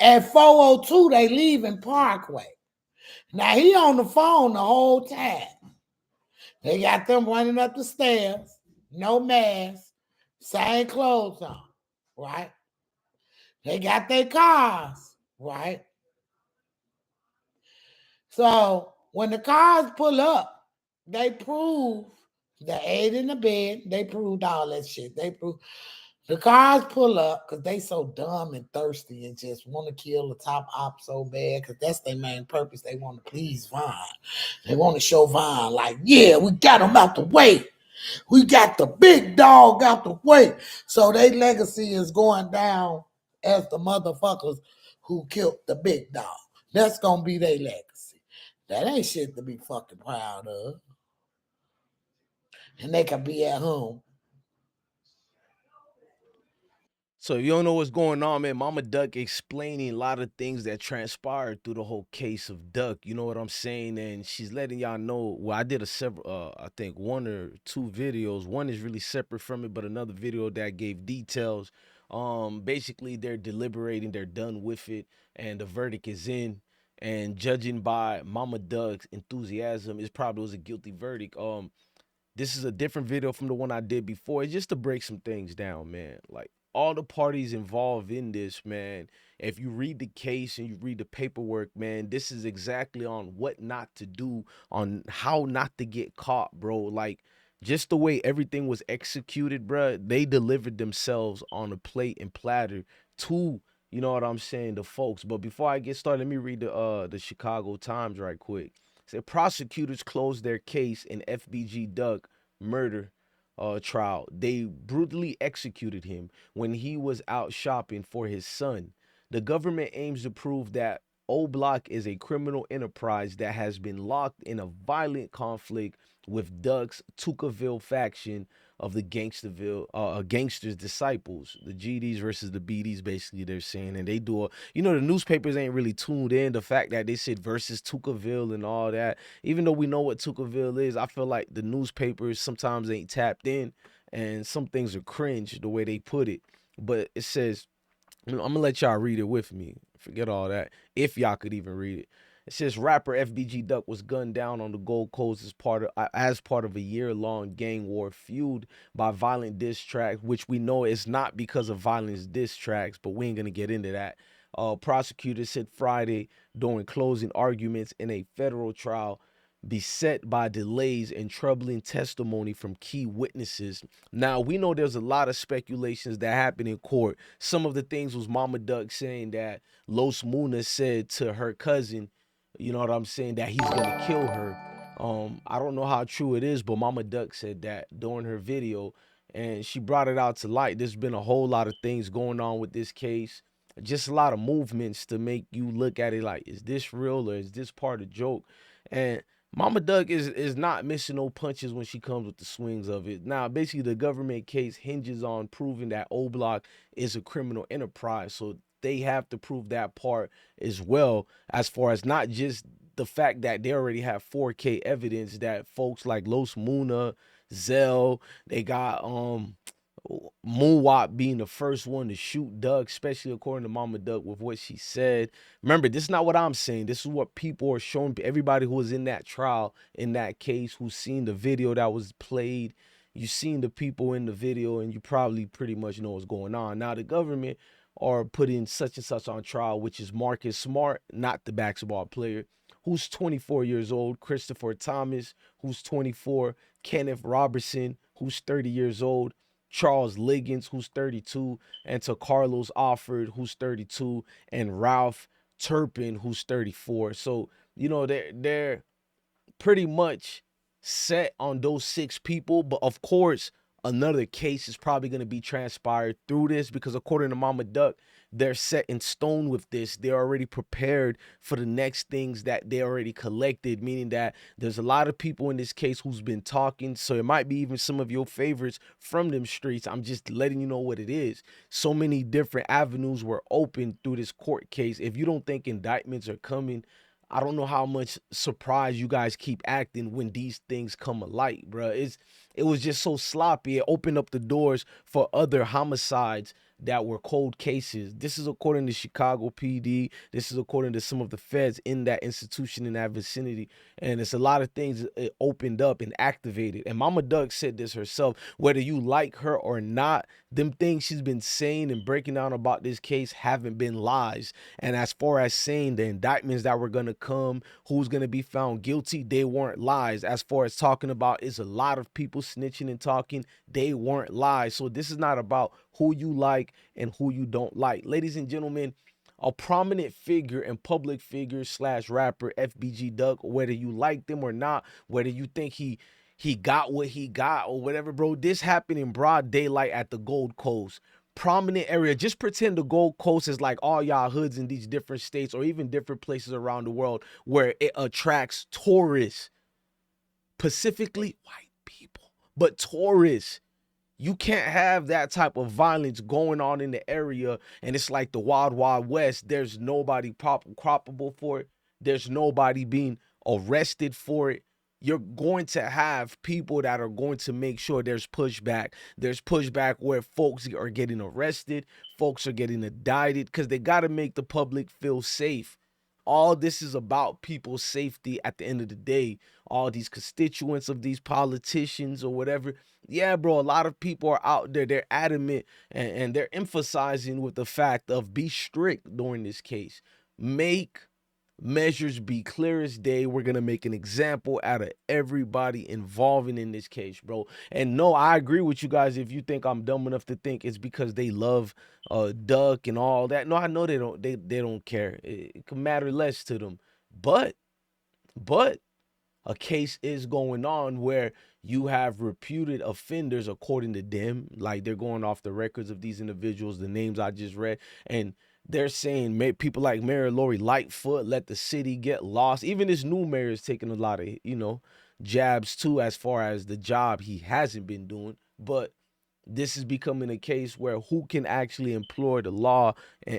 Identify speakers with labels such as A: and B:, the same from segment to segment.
A: At 4:02, they leaving Parkway. Now, he on the phone the whole time. They got them running up the stairs, no mask, same clothes on, right? They got their cars, right? So when the cars pull up, they prove the aid in the bed. They proved all that shit. They proved the cars pull up because they so dumb and thirsty and just want to kill the top op so bad because that's their main purpose. They want to please Vaughn. They want to show Vaughn like, yeah, we got him out the way. We got the big dog out the way. So their legacy is going down as the motherfuckers who killed the big dog. That's going to be their legacy. That ain't shit to be fucking proud of. And they can be at home.
B: So if you don't know what's going on, man, Mama Duck explaining a lot of things that transpired through the whole case of Duck. You know what I'm saying? And she's letting y'all know. Well, I did I think 1 or 2 videos. One is really separate from it, but another video that gave details. Basically they're deliberating, they're done with it, and the verdict is in. And judging by Mama Duck's enthusiasm, it probably was a guilty verdict. This is a different video from the one I did before. It's just to break some things down, man. Like all the parties involved in this, man. If you read the case and you read the paperwork, man, this is exactly on what not to do, on how not to get caught, bro. Like just the way everything was executed, bro. They delivered themselves on a plate and platter to, you know what I'm saying, the folks. But before I get started, let me read the Chicago Times right quick. Said prosecutors closed their case in FBG Duck murder trial. They brutally executed him when he was out shopping for his son. The government aims to prove that Oblock is a criminal enterprise that has been locked in a violent conflict with Duck's Tukaville faction of the gangsters disciples, the GDs versus the BDs, basically they're saying. And they do the newspapers ain't really tuned in the fact that they said versus Tukaville and all that. Even though we know what Tukaville is, I feel like the newspapers sometimes ain't tapped in, and some things are cringe the way they put it. But it says, I'm gonna let y'all read it with me. Forget all that. If y'all could even read it. It says rapper FBG Duck was gunned down on the Gold Coast as part of a year-long gang war fueled by violent diss tracks, which we know is not because of violence diss tracks, but we ain't gonna get into that. Prosecutors said Friday during closing arguments in a federal trial beset by delays and troubling testimony from key witnesses. Now, we know there's a lot of speculations that happened in court. Some of the things was Mama Duck saying that Los Muna said to her cousin, you know what I'm saying, that he's gonna kill her. I don't know how true it is, but Mama Duck said that during her video, and she brought it out to light. There's been a whole lot of things going on with this case, just a lot of movements to make you look at it like, is this real or is this part of joke? And Mama Duck is not missing no punches when she comes with the swings of it. Now, basically, the government case hinges on proving that Oblock is a criminal enterprise. So they have to prove that part as well, as far as not just the fact that they already have 4K evidence that folks like Los Muna, Zell, they got Moonwop being the first one to shoot Duck, especially according to Mama Duck with what she said. Remember, this is not what I'm saying. This is what people are showing. Everybody who was in that trial, in that case, who's seen the video that was played. You seen the people in the video, and you probably pretty much know what's going on. Now, the government are putting such and such on trial, which is Marcus Smart, not the basketball player, who's 24 years old, Christopher Thomas, who's 24, Kenneth Robertson, who's 30 years old, Charles Liggins, who's 32, and to Carlos Offord, who's 32, and Ralph Turpin, who's 34. So, they're pretty much set on those 6 people. But of course, another case is probably going to be transpired through this, because according to Mama Duck, they're set in stone with this. They're already prepared for the next things that they already collected, meaning that there's a lot of people in this case who's been talking. So it might be even some of your favorites from them streets. I'm just letting you know what it is. So many different avenues were open through this court case. If you don't think indictments are coming, I don't know how much surprise you guys keep acting when these things come alight, bro. It was just so sloppy. It opened up the doors for other homicides that were cold cases. This is according to Chicago PD. This is according to some of the feds in that institution, in that vicinity. And it's a lot of things it opened up and activated. And Momma Duck said this herself, whether you like her or not, them things she's been saying and breaking down about this case haven't been lies. And as far as saying the indictments that were going to come, who's going to be found guilty, they weren't lies. As far as talking about is a lot of people snitching and talking, they weren't lies. So this is not about who you like and who you don't like. Ladies and gentlemen, a prominent figure and public figure / rapper, FBG Duck, whether you like them or not, whether you think he got what he got or whatever, bro, this happened in broad daylight at the Gold Coast. Prominent area. Just pretend the Gold Coast is like all y'all hoods in these different states or even different places around the world where it attracts tourists, specifically white people, but tourists. You can't have that type of violence going on in the area, and it's like the Wild Wild West. There's nobody croppable for it. There's nobody being arrested for it. You're going to have people that are going to make sure there's pushback. There's pushback where folks are getting arrested, folks are getting indicted, because they got to make the public feel safe. All this is about people's safety at the end of the day. All these constituents of these politicians or whatever. Yeah, bro, a lot of people are out there. They're adamant and they're emphasizing with the fact of be strict during this case. Make measures be clear as day. We're going to make an example out of everybody involving in this case, bro. And no, I agree with you guys. If you think I'm dumb enough to think it's because they love Duck and all that. No, I know they don't care. It can matter less to them. But a case is going on where you have reputed offenders, according to them, like they're going off the records of these individuals, the names I just read, and they're saying people like Mayor Lori Lightfoot let the city get lost. Even this new mayor is taking a lot of, jabs too, as far as the job he hasn't been doing. But this is becoming a case where who can actually employ the law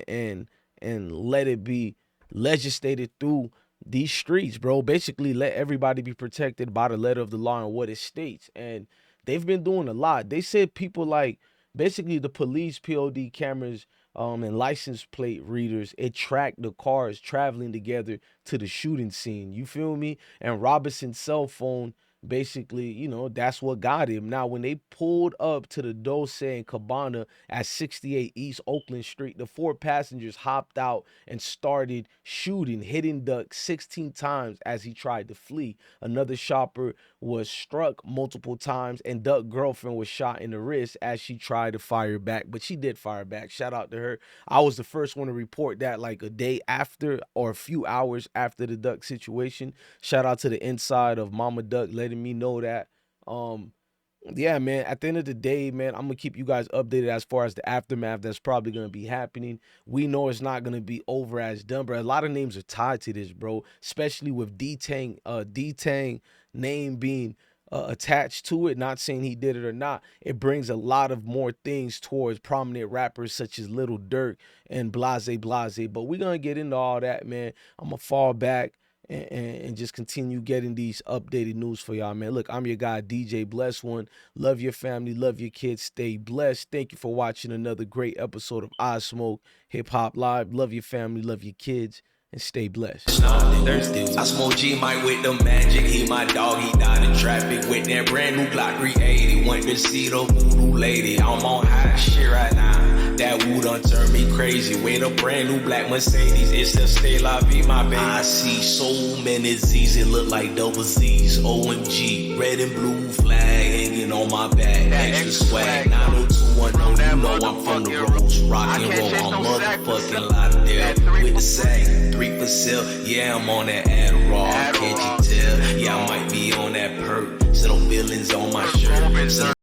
B: and let it be legislated through these streets, bro. Basically let everybody be protected by the letter of the law and what it states. And they've been doing a lot. They said people like basically the police POD cameras and license plate readers, it tracked the cars traveling together to the shooting scene. You feel me? And Robinson's cell phone, basically, that's what got him. Now, when they pulled up to the Dose and Cabana at 68 East Oakland Street, the 4 passengers hopped out and started shooting, hitting Duck 16 times as he tried to flee. Another shopper was struck multiple times, and Duck's girlfriend was shot in the wrist as she tried to fire back, but she did fire back. Shout out to her. I was the first one to report that like a day after or a few hours after the Duck situation. Shout out to the inside of Momma Duck letting me know that. Yeah, man, at the end of the day, man, I'm gonna keep you guys updated as far as the aftermath that's probably gonna be happening. We know it's not gonna be over as done, but a lot of names are tied to this, bro, especially with D-Tang name being attached to it. Not saying he did it or not. It brings a lot of more things towards prominent rappers such as Lil Durk and blase. But we're gonna get into all that, man. I'm gonna fall back and just continue getting these updated news for y'all, man. Look, I'm your guy, DJ Bless One. Love your family, love your kids, stay blessed. Thank you for watching another great episode of I Smoke Hip Hop Live. Love your family, love your kids, and stay blessed.
C: I smoke G Mike with the magic. He my dog, he died in traffic with that brand new Glock 380. Went to see the voodoo lady. I'm on high shit right now. That woo done turned me crazy. With a brand new black Mercedes, it's the stay la vie, my baby. I see so many Z's, it look like double Z's. OMG, red and blue flag hanging on my back. Extra swag, 90210, you know I'm from the Rose. Rock and roll, I'm motherfucking Lauderdale. With the sag, 3 for sale, yeah, I'm on that Adderall. Can't you tell? Yeah, I might be on that perk. Settle feelings on my shirt. Still